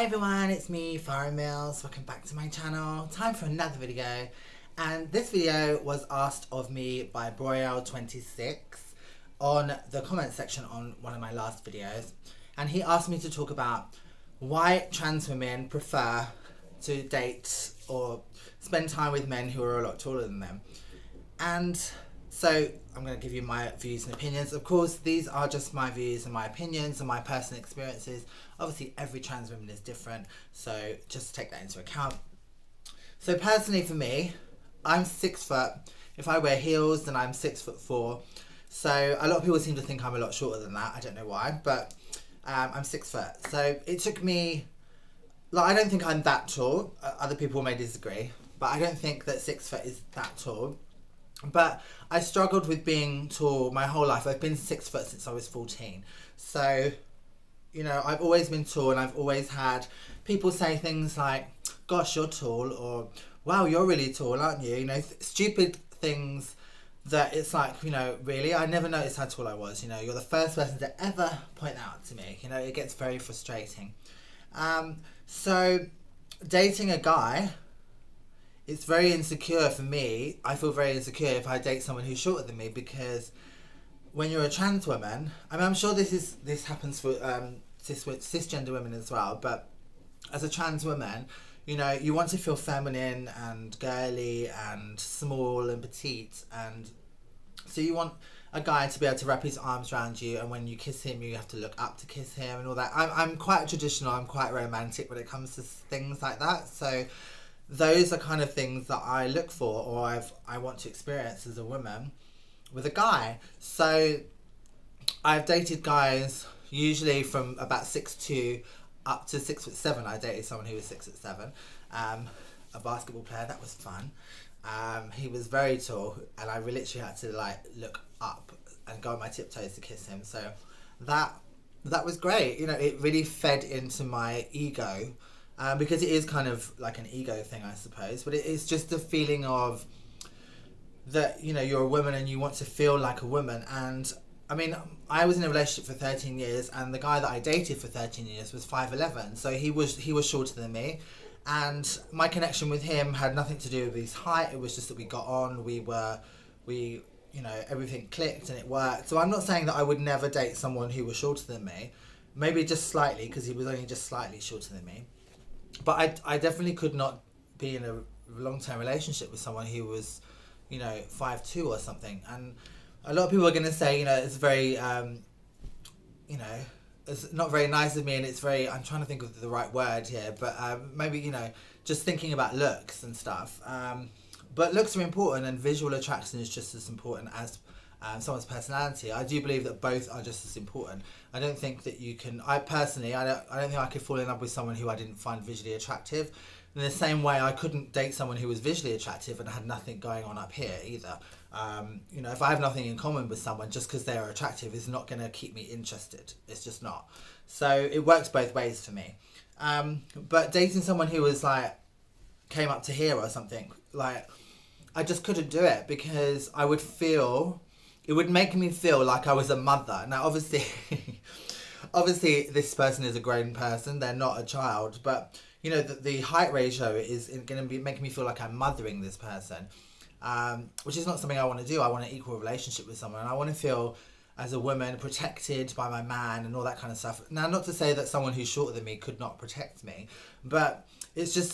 Hi everyone, it's me, Farrah. Welcome back to my channel. Time for another video. And this video was asked of me by Broyal26 on the comment section on one of my last videos. And he asked me to talk about why trans women prefer to date or spend time with men who are a lot taller than them. And so I'm going to give you my views and opinions. Of course, these are just my views and my opinions and my personal experiences. Obviously, every trans woman is different, so just take that into account. So personally for me, I'm 6 foot. If I wear heels, then I'm 6'4". So a lot of people seem to think I'm a lot shorter than that. I don't know why, but I'm 6 foot. So it took me, like, I don't think I'm that tall. Other people may disagree, but I don't think that 6 foot is that tall. But I struggled with being tall my whole life. I've been 6 foot since I was 14. So, you know, I've always been tall, and I've always had people say things like, gosh, you're tall, or wow, you're really tall, aren't you? You know, stupid things that it's like, you know, really? I never noticed how tall I was. You know, you're the first person to ever point that out to me. You know, it gets very frustrating. So dating a guy, it's very insecure for me. I feel very insecure if I date someone who's shorter than me, because when you're a trans woman, I mean, I'm sure this happens for cisgender women as well, but as a trans woman, you know, you want to feel feminine and girly and small and petite, and so you want a guy to be able to wrap his arms around you, and when you kiss him, you have to look up to kiss him and all that. I'm quite traditional. I'm quite romantic when it comes to things like that. So those are kind of things that I look for, or I want to experience as a woman with a guy. So I've dated guys usually from about 6'2" up to 6'7". I dated someone who was 6'7", a basketball player. That was fun. He was very tall, and I literally had to like look up and go on my tiptoes to kiss him. So that was great. You know, it really fed into my ego. Because it is kind of like an ego thing, I suppose, but it's just the feeling of that, you know, you're a woman and you want to feel like a woman. And I mean, I was in a relationship for 13 years, and the guy that I dated for 13 years was 5'11", so he was shorter than me, and my connection with him had nothing to do with his height. It was just that we got on, we you know, everything clicked and it worked. So I'm not saying that I would never date someone who was shorter than me, maybe just slightly, because he was only just slightly shorter than me. But I definitely could not be in a long-term relationship with someone who was, you know, 5'2" or something. And a lot of people are going to say, you know, it's very, you know, it's not very nice of me, and it's very, I'm trying to think of the right word here, but maybe, you know, just thinking about looks and stuff. But looks are important, and visual attraction is just as important as someone's personality. I do believe that both are just as important. I don't think that you can, I personally, I don't think I could fall in love with someone who I didn't find visually attractive. In the same way, I couldn't date someone who was visually attractive and had nothing going on up here either. You know, if I have nothing in common with someone, just because they're attractive is not going to keep me interested. It's just not. So it works both ways for me. But dating someone who was like, came up to here or something, like, I just couldn't do it, because I would feel, it would make me feel like I was a mother. Now, obviously, obviously this person is a grown person. They're not a child. But, you know, the height ratio is going to be making me feel like I'm mothering this person, which is not something I want to do. I want an equal relationship with someone. And I want to feel, as a woman, protected by my man and all that kind of stuff. Now, not to say that someone who's shorter than me could not protect me, but it's just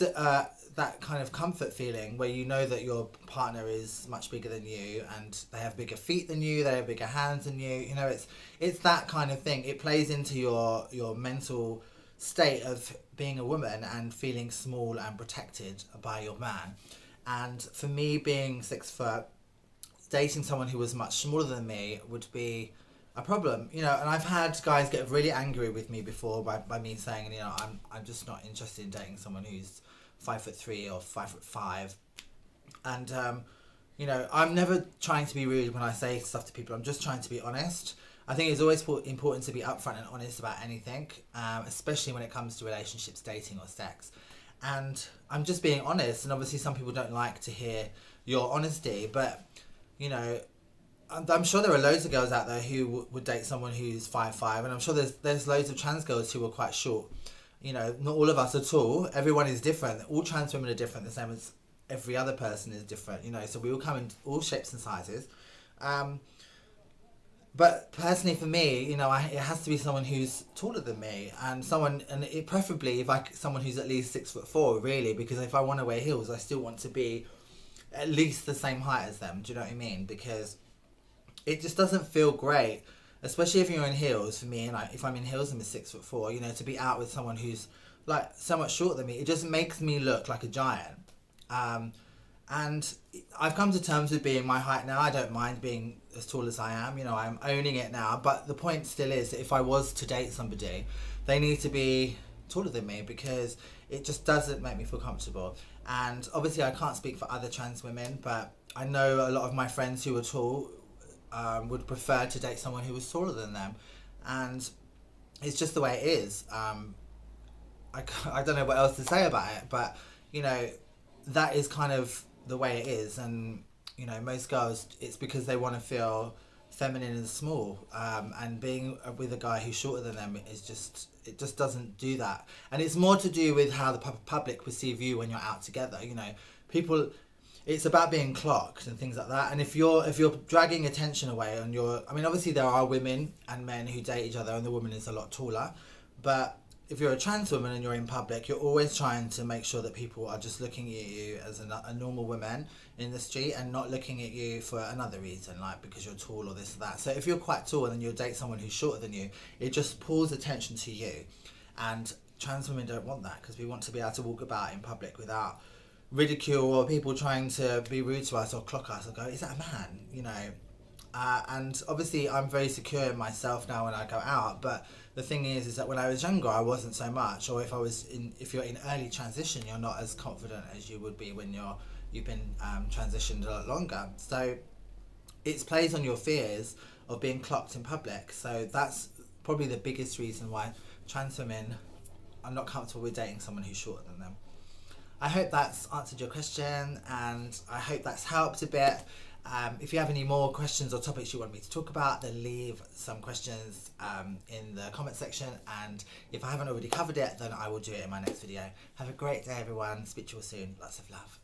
that kind of comfort feeling where you know that your partner is much bigger than you, and they have bigger feet than you, they have bigger hands than you. You know, it's that kind of thing. It plays into your mental state of being a woman and feeling small and protected by your man. And for me, being 6 foot, dating someone who was much smaller than me would be a problem, you know. And I've had guys get really angry with me before by me saying, you know, I'm just not interested in dating someone who's 5'3" or 5'5". And you know, I'm never trying to be rude when I say stuff to people. I'm just trying to be honest. I think it's always important to be upfront and honest about anything, especially when it comes to relationships, dating or sex. And I'm just being honest, and obviously some people don't like to hear your honesty, but, you know, I'm sure there are loads of girls out there who would date someone who's 5'5", and I'm sure there's loads of trans girls who are quite short. You know, not all of us are tall. Everyone is different. All trans women are different, the same as every other person is different. You know, so we all come in all shapes and sizes. But personally, for me, you know, it has to be someone who's taller than me, and preferably if someone who's at least 6'4", really, because if I want to wear heels, I still want to be at least the same height as them. Do you know what I mean? Because it just doesn't feel great, especially if you're in heels. For me, and if I'm in heels, I'm a 6'4". You know, to be out with someone who's like so much shorter than me, it just makes me look like a giant. And I've come to terms with being my height now. I don't mind being as tall as I am. You know, I'm owning it now. But the point still is that if I was to date somebody, they need to be taller than me, because it just doesn't make me feel comfortable. And obviously I can't speak for other trans women, but I know a lot of my friends who are tall would prefer to date someone who was taller than them. And it's just the way it is. I don't know what else to say about it, but, you know, that is kind of the way it is. And, you know, most girls, it's because they want to feel feminine and small, and being with a guy who's shorter than them is just, it just doesn't do that. And it's more to do with how the public perceive you when you're out together. You know, people, it's about being clocked and things like that. And if you're dragging attention away on I mean, obviously there are women and men who date each other, and the woman is a lot taller, but if you're a trans woman and you're in public, you're always trying to make sure that people are just looking at you as a normal woman in the street, and not looking at you for another reason, like because you're tall or this or that. So if you're quite tall and then you'll date someone who's shorter than you, it just pulls attention to you. And trans women don't want that, because we want to be able to walk about in public without ridicule or people trying to be rude to us or clock us or go, is that a man? You know. And obviously I'm very secure in myself now when I go out, but the thing is that when I was younger I wasn't so much. Or if you're in early transition, you're not as confident as you would be when you've been transitioned a lot longer. So it plays on your fears of being clocked in public. So that's probably the biggest reason why trans women are not comfortable with dating someone who's shorter than them. I hope that's answered your question, and I hope that's helped a bit. If you have any more questions or topics you want me to talk about, then leave some questions in the comment section, and if I haven't already covered it, then I will do it in my next video. Have a great day, everyone. Speak to you all soon. Lots of love.